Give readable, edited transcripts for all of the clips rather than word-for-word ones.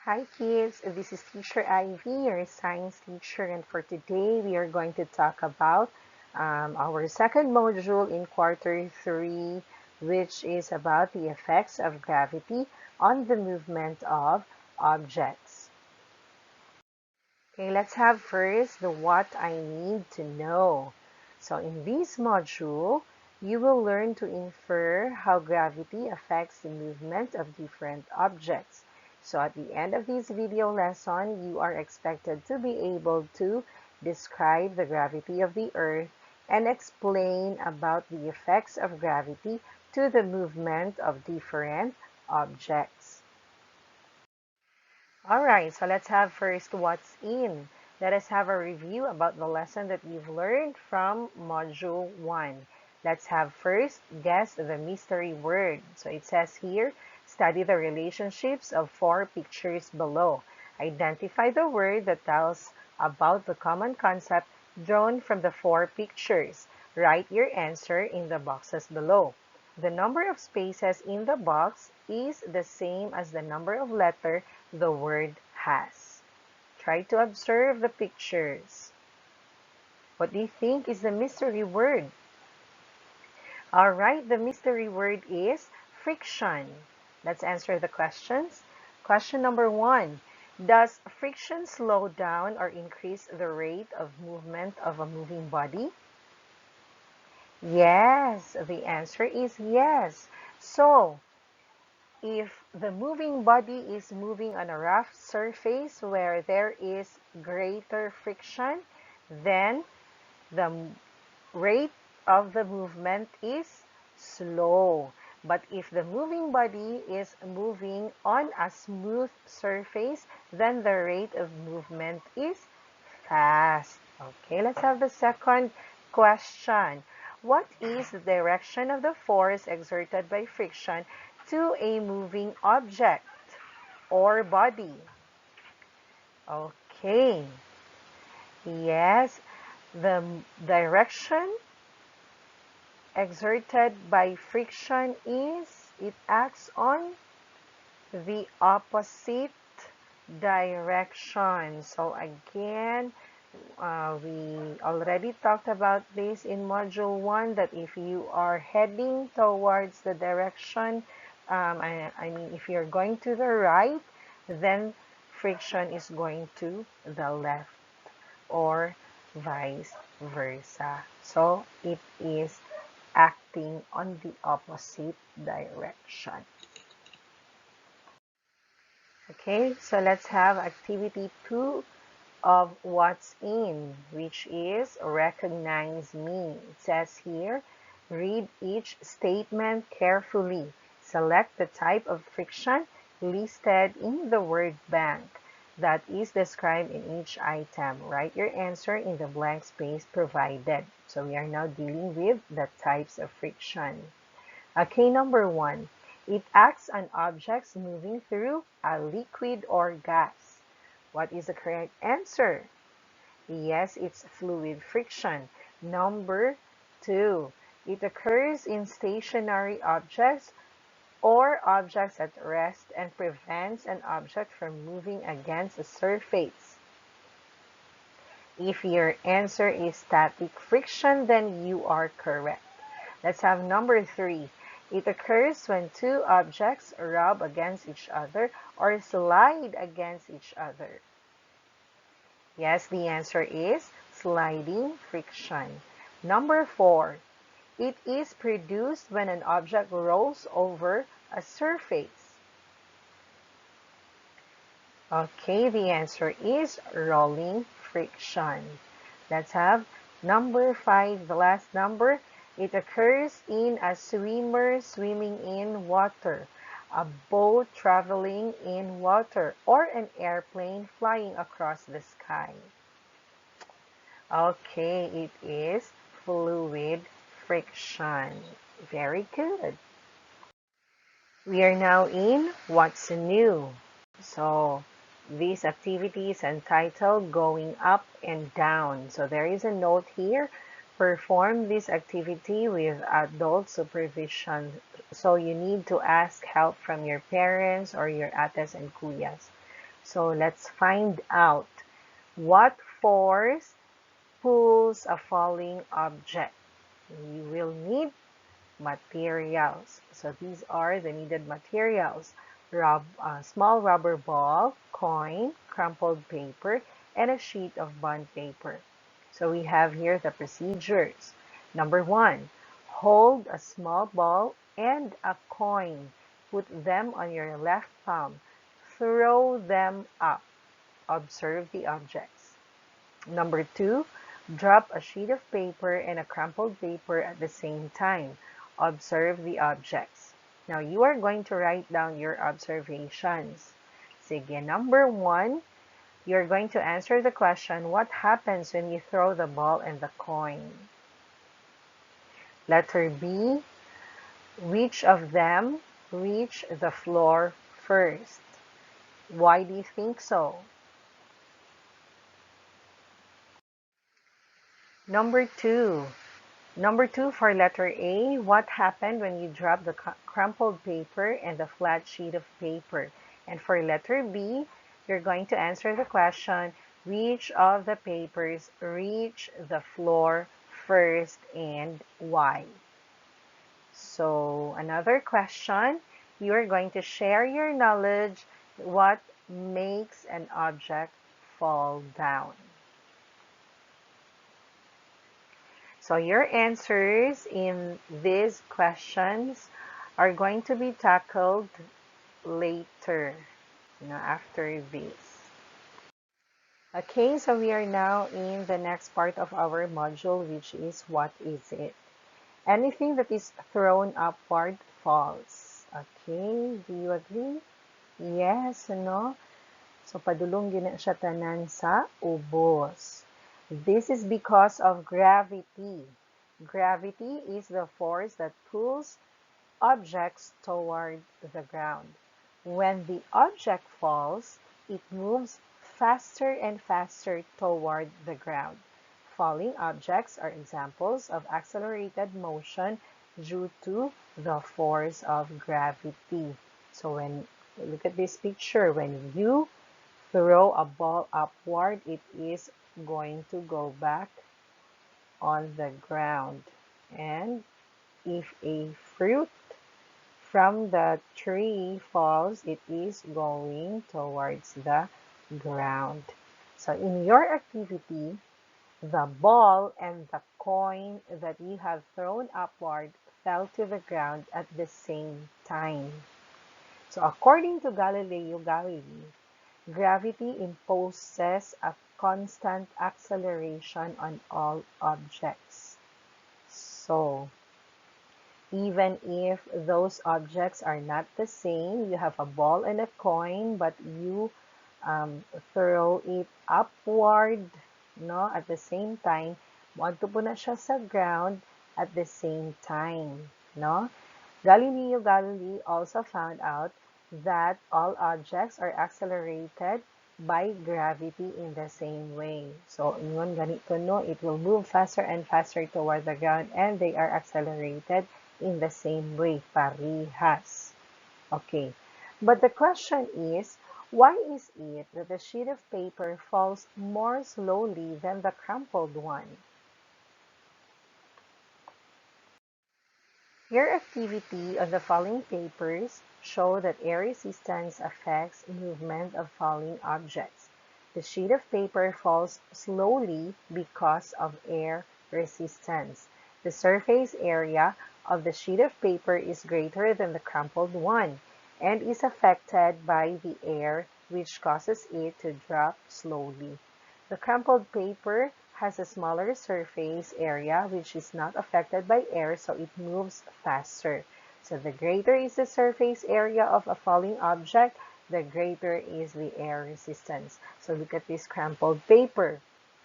Hi kids, this is Teacher Ivy, your science teacher, and for today we are going to talk about our second module in quarter 3, which is about the effects of gravity on the movement of objects. Okay, let's have first the what I need to know. So in this module, you will learn to infer how gravity affects the movement of different objects. So at the end of this video lesson, you are expected to be able to describe the gravity of the Earth and explain about the effects of gravity to the movement of different objects. Alright, so let's have first what's in. Let us have a review about the lesson that we've learned from Module 1. Let's have first guess the mystery word. So it says here, study the relationships of 4 pictures below. Identify the word that tells about the common concept drawn from the 4 pictures. Write your answer in the boxes below. The number of spaces in the box is the same as the number of letters the word has. Try to observe the pictures. What do you think is the mystery word? Alright, the mystery word is friction. Let's answer the questions. Question number 1. Does friction slow down or increase the rate of movement of a moving body? Yes, the answer is yes. So, if the moving body is moving on a rough surface where there is greater friction, then the rate of the movement is slow. But if the moving body is moving on a smooth surface, then the rate of movement is fast. Okay, let's have the second question. What is the direction of the force exerted by friction to a moving object or body? Okay. Yes, the direction exerted by friction is it acts on the opposite direction. So again, we already talked about this in Module 1 that if you are heading towards the direction, I mean if you're going to the right, then friction is going to the left or vice versa. So it is acting on the opposite direction. Okay, so let's have activity 2 of what's in, which is recognize me. It says here, read each statement carefully. Select the type of friction listed in the word bank that is described in each item. Write your answer in the blank space provided. So we are now dealing with the types of friction. Okay, number 1. It acts on objects moving through a liquid or gas. What is the correct answer? Yes, it's fluid friction. Number 2. It occurs in stationary objects or objects at rest and prevents an object from moving against a surface. If your answer is static friction, then you are correct. Let's have number 3. It occurs when 2 objects rub against each other or slide against each other. Yes, the answer is sliding friction. Number 4. It is produced when an object rolls over a surface. Okay, the answer is rolling friction. Let's have number 5, the last number. It occurs in a swimmer swimming in water, a boat traveling in water, or an airplane flying across the sky. Okay, it is fluid friction. Very good. We are now in What's New. So this activity is entitled Going Up and Down. So there is a note here. Perform this activity with adult supervision. So you need to ask help from your parents or your ates and kuyas. So let's find out what force pulls a falling object. We will need materials. So these are the needed materials. Small rubber ball, coin, crumpled paper, and a sheet of bond paper. So we have here the procedures. Number one, hold a small ball and a coin. Put them on your left palm. Throw them up. Observe the objects. Number two, drop a sheet of paper and a crumpled paper at the same time. Observe the objects. Now you are going to write down your observations. Sige, number one, you're going to answer the question, what happens when you throw the ball and the coin? Letter B, which of them reach the floor first? Why do you think so? Number two, for letter A, what happened when you drop the crumpled paper and the flat sheet of paper? And for letter B, you're going to answer the question, which of the papers reach the floor first and why? So another question, you are going to share your knowledge, what makes an object fall down? So your answers in these questions are going to be tackled later, after this. Okay, so we are now in the next part of our module, which is what is it? Anything that is thrown upward falls. Okay, do you agree? Yes, no? So padulong gina siya tanan sa ubos. This is because of gravity. Gravity is the force that pulls objects toward the ground. When the object falls, it moves faster and faster toward the ground. Falling objects are examples of accelerated motion due to the force of gravity. So when look at this picture, when you throw a ball upward, it is going to go back on the ground. And if a fruit from the tree falls, it is going towards the ground. So in your activity, the ball and the coin that you have thrown upward fell to the ground at the same time. So according to Galileo Galilei, gravity imposes a constant acceleration on all objects. So even if those objects are not the same, you have a ball and a coin, but you throw it upward, no, at the same time, moadto po na siya sa ground at the same time, no? Galileo Galilei also found out that all objects are accelerated by gravity in the same way. So, ingon ganito, no, it will move faster and faster toward the ground and they are accelerated in the same way, parihas. Okay, but the question is, why is it that the sheet of paper falls more slowly than the crumpled one? Your activity on the falling papers show that air resistance affects movement of falling objects. The sheet of paper falls slowly because of air resistance. The surface area of the sheet of paper is greater than the crumpled one and is affected by the air, which causes it to drop slowly. The crumpled paper has a smaller surface area which is not affected by air, so it moves faster. So the greater is the surface area of a falling object, the greater is the air resistance. So look at this crumpled paper.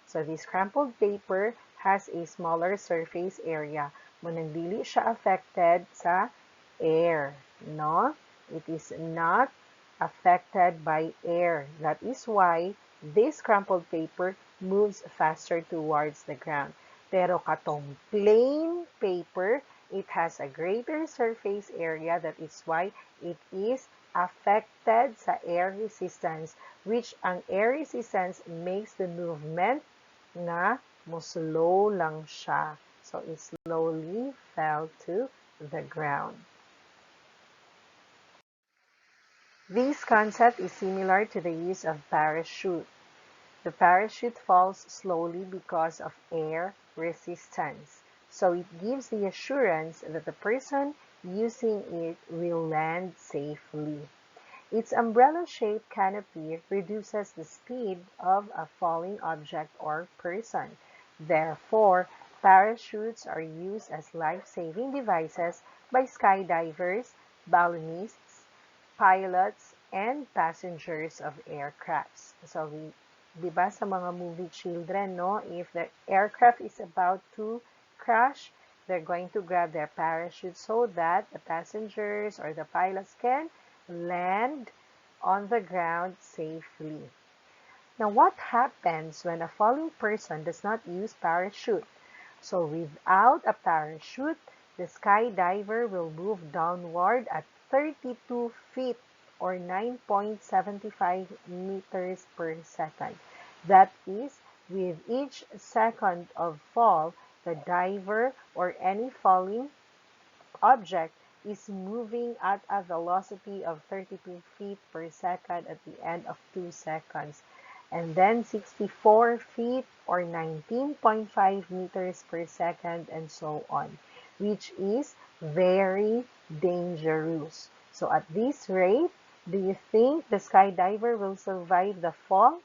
So this crumpled paper has a smaller surface area. Munang dili siya affected sa air, no? It is not affected by air. That is why this crumpled paper moves faster towards the ground. Pero katong plain paper, it has a greater surface area. That is why it is affected sa air resistance, which ang air resistance makes the movement na mo-slow lang siya. So, it slowly fell to the ground. This concept is similar to the use of parachute. The parachute falls slowly because of air resistance. So it gives the assurance that the person using it will land safely. Its umbrella-shaped canopy reduces the speed of a falling object or person. Therefore, parachutes are used as life-saving devices by skydivers, balloonists, pilots, and passengers of aircrafts. So, di ba sa mga movie children, no, if the aircraft is about to crash, they're going to grab their parachute so that the passengers or the pilots can land on the ground safely. Now, what happens when a falling person does not use parachute? So, without a parachute, the skydiver will move downward at 32 feet or 9.75 meters per second. That is, with each second of fall, the diver or any falling object is moving at a velocity of 32 feet per second at the end of 2 seconds, and then 64 feet or 19.5 meters per second, and so on, which is very dangerous. So at this rate, do you think the skydiver will survive the fall?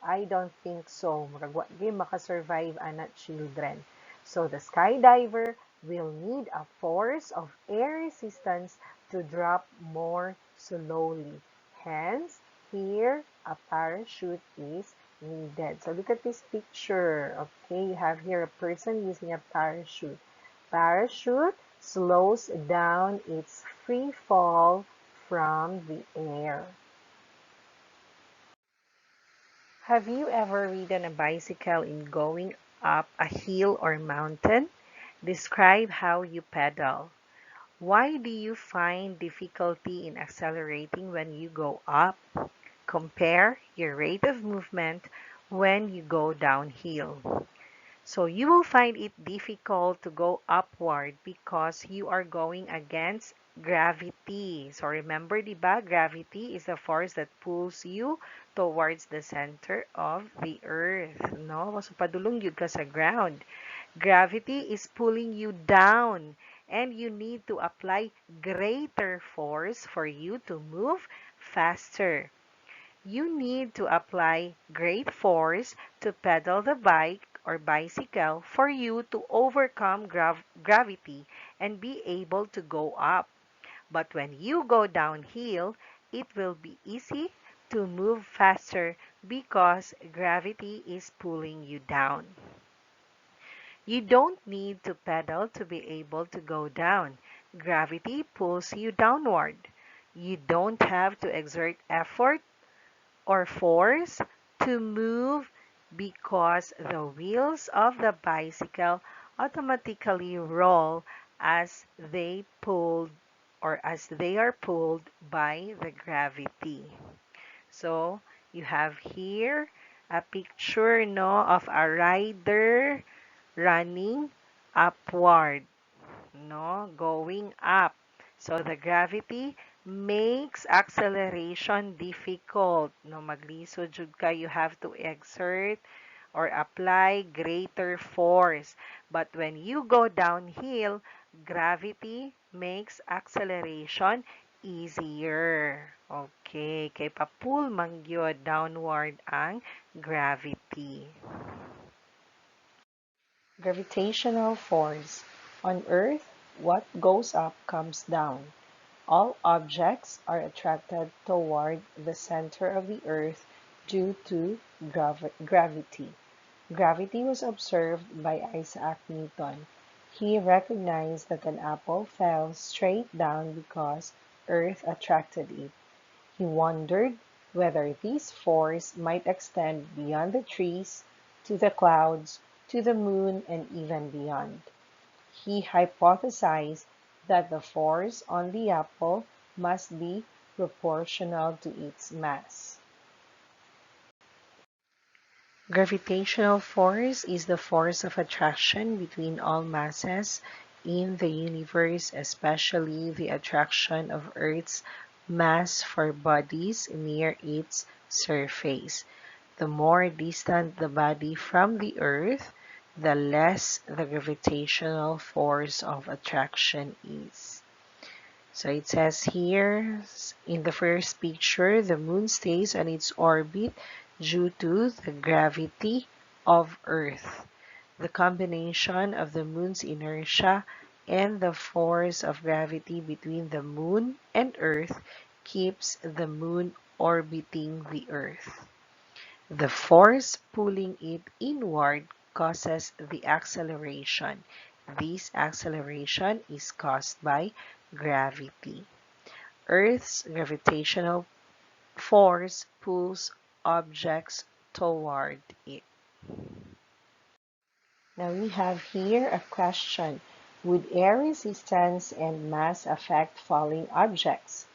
I don't think so. Murag wa gyud makasurvive ana children. So the skydiver will need a force of air resistance to drop more slowly. Hence, here a parachute is needed. So look at this picture. Okay, you have here a person using a parachute. Parachute slows down its free fall from the air. Have you ever ridden a bicycle in going up a hill or mountain? Describe how you pedal. Why do you find difficulty in accelerating when you go up? Compare your rate of movement when you go downhill. So you will find it difficult to go upward because you are going against gravity. So remember, diba, gravity is the force that pulls you towards the center of the earth. No? So padulong yun ka sa ground. Gravity is pulling you down and you need to apply greater force for you to move faster. You need to apply great force to pedal the bike or bicycle for you to overcome gravity and be able to go up. But when you go downhill, it will be easy to move faster because gravity is pulling you down. You don't need to pedal to be able to go down. Gravity pulls you downward. You don't have to exert effort or force to move because the wheels of the bicycle automatically roll as they pulled or as they are pulled by the gravity. So you have here a picture, no, of a rider running upward, no, going up. So the gravity makes acceleration difficult. No, maglisod jud ka, you have to exert or apply greater force. But when you go downhill, gravity makes acceleration easier. Okay, kay pa-pull man gyud downward ang gravity. Gravitational force. On Earth, what goes up comes down. All objects are attracted toward the center of the Earth due to gravity. Gravity was observed by Isaac Newton. He recognized that an apple fell straight down because Earth attracted it. He wondered whether this force might extend beyond the trees, to the clouds, to the moon, and even beyond. He hypothesized that the force on the apple must be proportional to its mass. Gravitational force is the force of attraction between all masses in the universe, especially the attraction of Earth's mass for bodies near its surface. The more distant the body from the Earth, the less the gravitational force of attraction is. So it says here in the first picture, the moon stays on its orbit due to the gravity of Earth. The combination of the moon's inertia and the force of gravity between the moon and Earth keeps the moon orbiting the Earth. The force pulling it inward causes the acceleration. This acceleration is caused by gravity. Earth's gravitational force pulls objects toward it. Now we have here a question. Would air resistance and mass affect falling objects?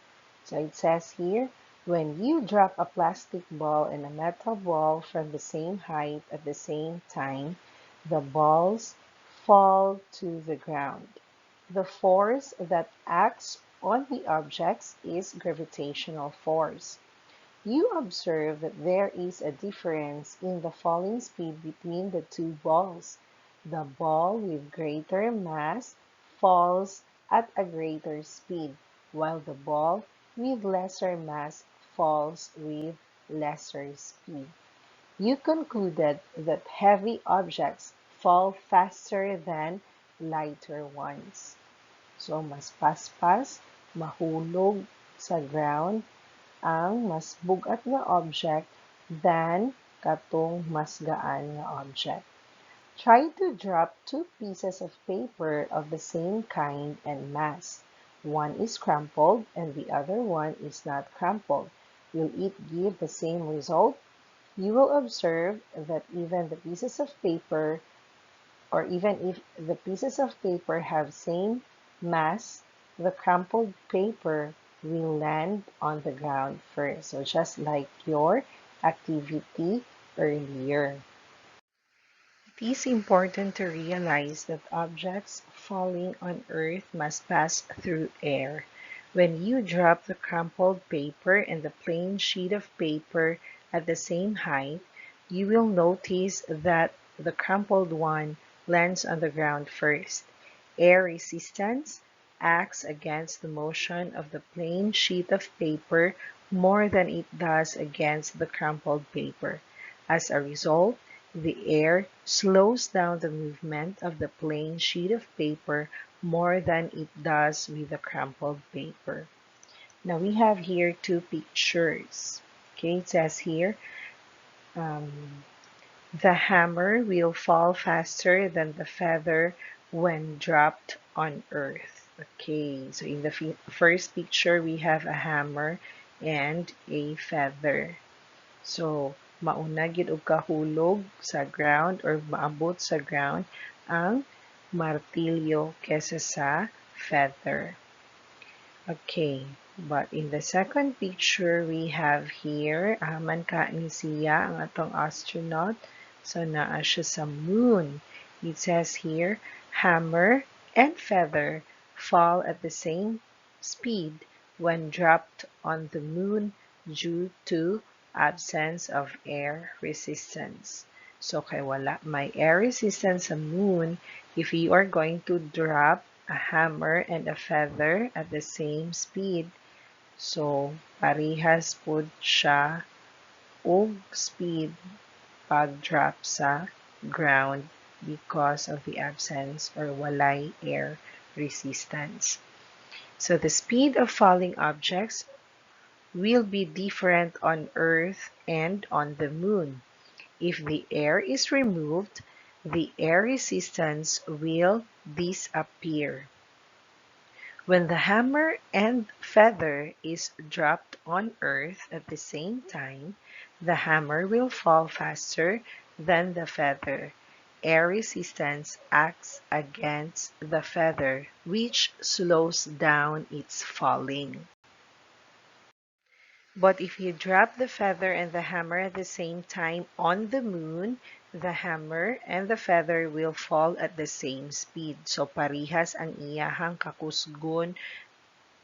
So it says here, when you drop a plastic ball and a metal ball from the same height at the same time, the balls fall to the ground. The force that acts on the objects is gravitational force. You observe that there is a difference in the falling speed between the two balls. The ball with greater mass falls at a greater speed, while the ball with lesser mass falls with lesser speed. You concluded that heavy objects fall faster than lighter ones. So, mas paspas, mahulog sa ground ang mas bugat nga object than katong mas gaan nga object. Try to drop two pieces of paper of the same kind and mass. One is crumpled and the other one is not crumpled. Will it give the same result? You will observe that even the pieces of paper, or even if the pieces of paper have same mass, the crumpled paper will land on the ground first. So just like your activity earlier. It is important to realize that objects falling on Earth must pass through air. When you drop the crumpled paper and the plain sheet of paper at the same height, you will notice that the crumpled one lands on the ground first. Air resistance acts against the motion of the plain sheet of paper more than it does against the crumpled paper. As a result, the air slows down the movement of the plain sheet of paper more than it does with the crumpled paper. Now we have here two pictures. Okay, it says here, the hammer will fall faster than the feather when dropped on earth. Okay, so in the first picture, we have a hammer and a feather. So, mauna gid og kahulog sa ground or maabot sa ground ang martilyo kesa sa feather. Okay, but in the second picture, we have here, man ka ni siya ang atong astronaut. So, naa siya sa moon. It says here, hammer and feather fall at the same speed when dropped on the moon due to absence of air resistance. So, kay wala may air resistance sa moon, if you are going to drop a hammer and a feather at the same speed, so parihas pud siya og speed pag-drop sa ground because of the absence or walay air resistance. So the speed of falling objects will be different on Earth and on the moon. If the air is removed, the air resistance will disappear. When the hammer and feather is dropped on Earth at the same time, the hammer will fall faster than the feather. Air resistance acts against the feather, which slows down its falling. But if you drop the feather and the hammer at the same time on the moon, the hammer and the feather will fall at the same speed. So parihas ang iyahang kakusgon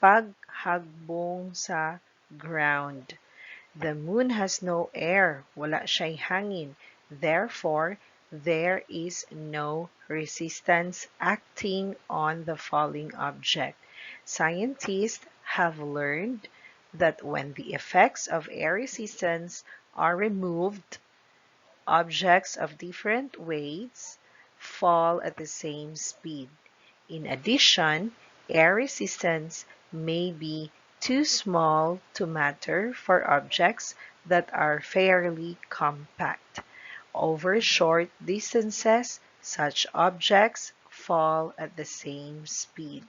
paghagbong sa ground. The moon has no air, wala siya'y hangin. Therefore, there is no resistance acting on the falling object. Scientists have learned that when the effects of air resistance are removed, objects of different weights fall at the same speed. In addition, air resistance may be too small to matter for objects that are fairly compact. Over short distances, such objects fall at the same speed.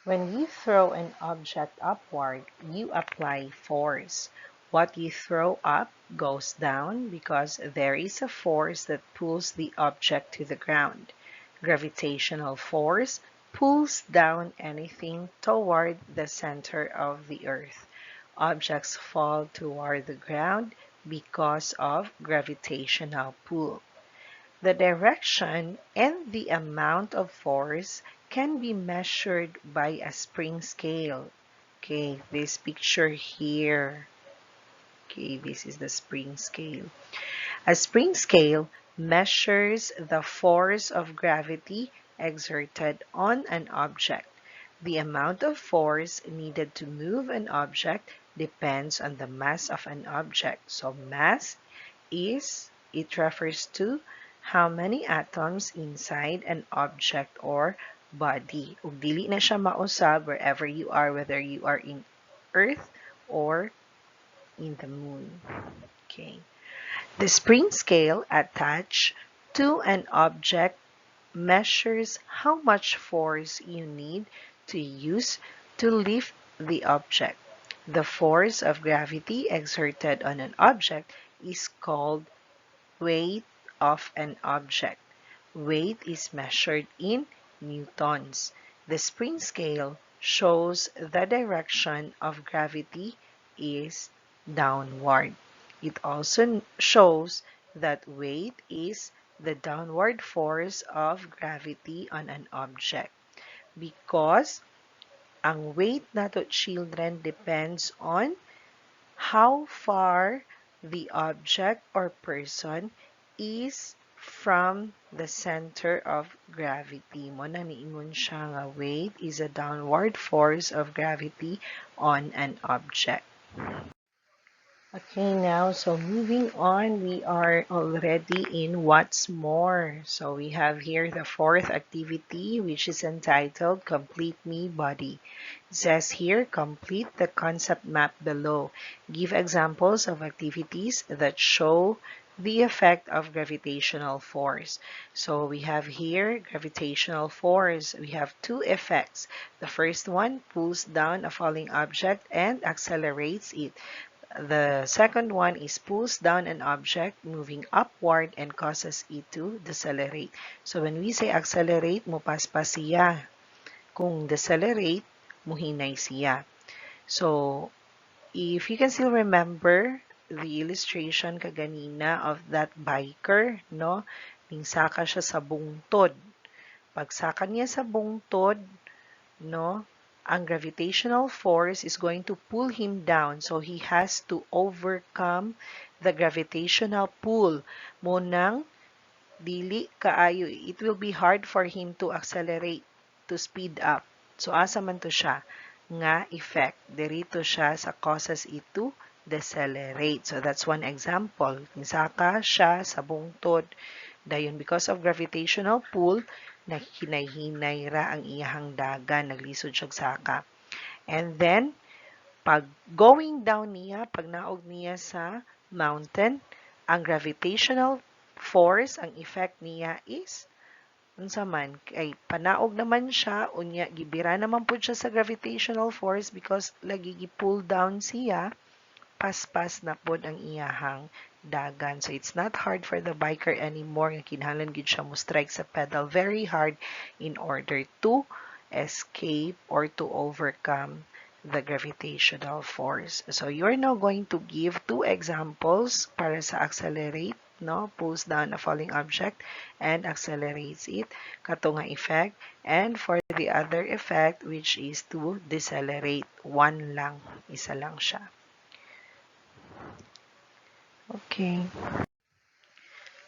When you throw an object upward, you apply force. What you throw up goes down because there is a force that pulls the object to the ground. Gravitational force pulls down anything toward the center of the earth. Objects fall toward the ground because of gravitational pull. The direction and the amount of force can be measured by a spring scale. Okay, this picture here. Okay, this is the spring scale. A spring scale measures the force of gravity exerted on an object. The amount of force needed to move an object depends on the mass of an object. So mass it refers to how many atoms inside an object or body. Ug dili na siya mausab wherever you are, whether you are in Earth or in the moon. Okay. The spring scale attached to an object measures how much force you need to use to lift the object. The force of gravity exerted on an object is called weight of an object. Weight is measured in newtons. The spring scale shows the direction of gravity is downward. It also shows that weight is the downward force of gravity on an object. Because ang weight nato children depends on how far the object or person is from the center of gravity. Mo na niingon siya nga weight is a downward force of gravity on an object. Okay, now, so moving on, we are already in what's more. So we have here the fourth activity, which is entitled Complete Me Body. It says here, complete the concept map below. Give examples of activities that show the effect of gravitational force. So we have here gravitational force. We have two effects. The first one pulls down a falling object and accelerates it. The second one is pulls down an object moving upward and causes it to decelerate. So when we say accelerate, mupaspas siya. Kung decelerate, muhinay siya. So if you can still remember the illustration kaganina of that biker, no? Ningsaka siya sa bungtod. Pagsaka niya sa bungtod, no? Ang gravitational force is going to pull him down. So, he has to overcome the gravitational pull. Munang, dili kaayo. It will be hard for him to accelerate, to speed up. So, asa man to siya? Nga effect. Derito siya sa causes it to decelerate. So, that's one example. Nisaka siya sa bungtod. Dayon, because of gravitational pull, nahinay-hinay ra ang iyahang dagan, naglisod siya saka. And then, pag going down niya, pag naog niya sa mountain, ang gravitational force, ang effect niya is, unsa man, kay panaog naman siya, unya, gibira naman po siya sa gravitational force because lagi gi-pull down siya, paspas na pod ang iyahang dagan. So, it's not hard for the biker anymore. Kinahanglan gid siya mo strike sa pedal very hard in order to escape or to overcome the gravitational force. So you're now going to give two examples para sa accelerate, no? Pulls down a falling object and accelerates it, katunga effect. And for the other effect, which is to decelerate, one lang, isa lang siya. Okay.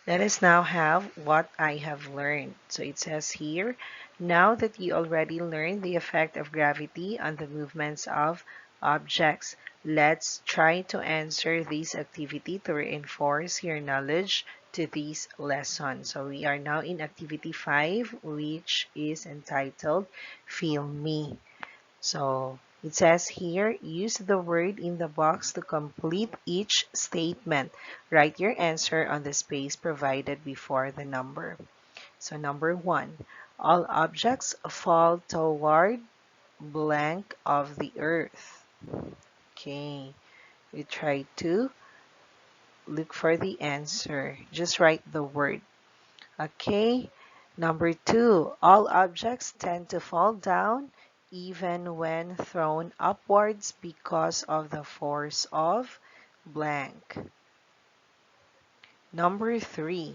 Let us now have what I have learned. So it says here, now that you already learned the effect of gravity on the movements of objects, let's try to answer this activity to reinforce your knowledge to this lesson. So we are now in activity 5, which is entitled Feel Me. So it says here, use the word in the box to complete each statement. Write your answer on the space provided before the number. So number 1, all objects fall toward blank of the earth. Okay, we try to look for the answer. Just write the word. Okay, number 2, all objects tend to fall down even when thrown upwards because of the force of blank. Number 3,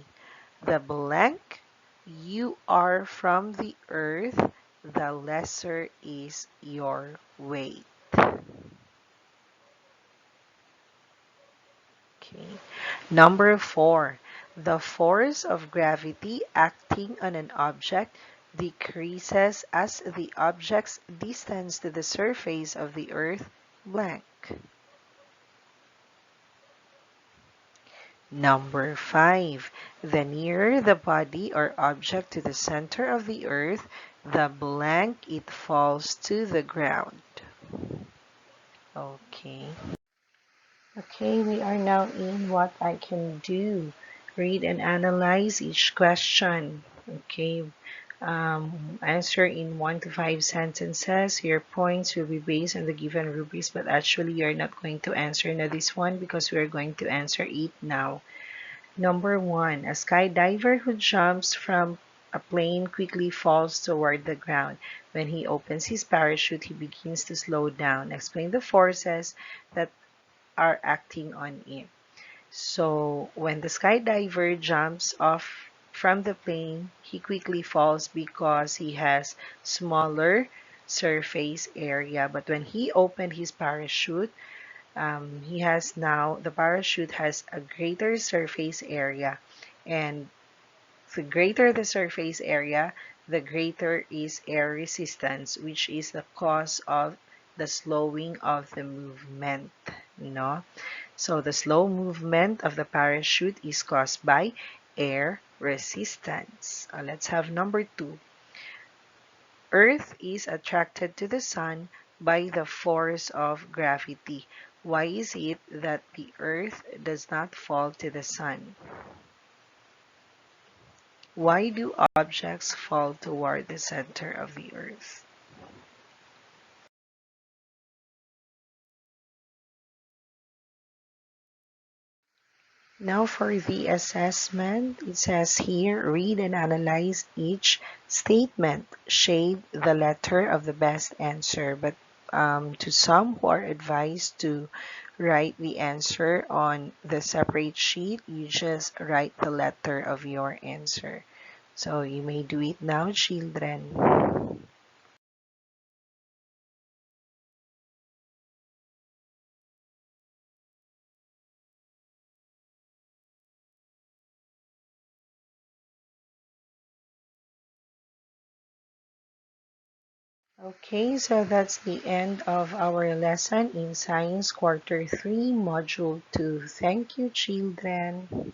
the blank you are from the earth, the lesser is your weight. Okay. Number 4, the force of gravity acting on an object decreases as the object's distance to the surface of the earth blank. Number 5, the nearer the body or object to the center of the earth, the blank it falls to the ground. Okay. Okay, we are now in what I can do. Read and analyze each question. Okay, answer in 1 to 5 sentences. Your points will be based on the given rubrics, but actually you're not going to answer na this one because we're going to answer it now. Number 1, a skydiver who jumps from a plane quickly falls toward the ground. When he opens his parachute, he begins to slow down. Explain the forces that are acting on it. So when the skydiver jumps off from the plane, he quickly falls because he has smaller surface area. But when he opened his parachute, the parachute has a greater surface area. And the greater the surface area, the greater is air resistance, which is the cause of the slowing of the movement. No? So the slow movement of the parachute is caused by air resistance. Let's have number 2. Earth is attracted to the sun by the force of gravity. Why is it that the Earth does not fall to the sun? Why do objects fall toward the center of the Earth? Now for the assessment, it says here, read and analyze each statement. Shade the letter of the best answer. But to some who are advised to write the answer on the separate sheet, you just write the letter of your answer. So you may do it now, children. Okay, so that's the end of our lesson in Science Quarter 3, Module 2. Thank you, children.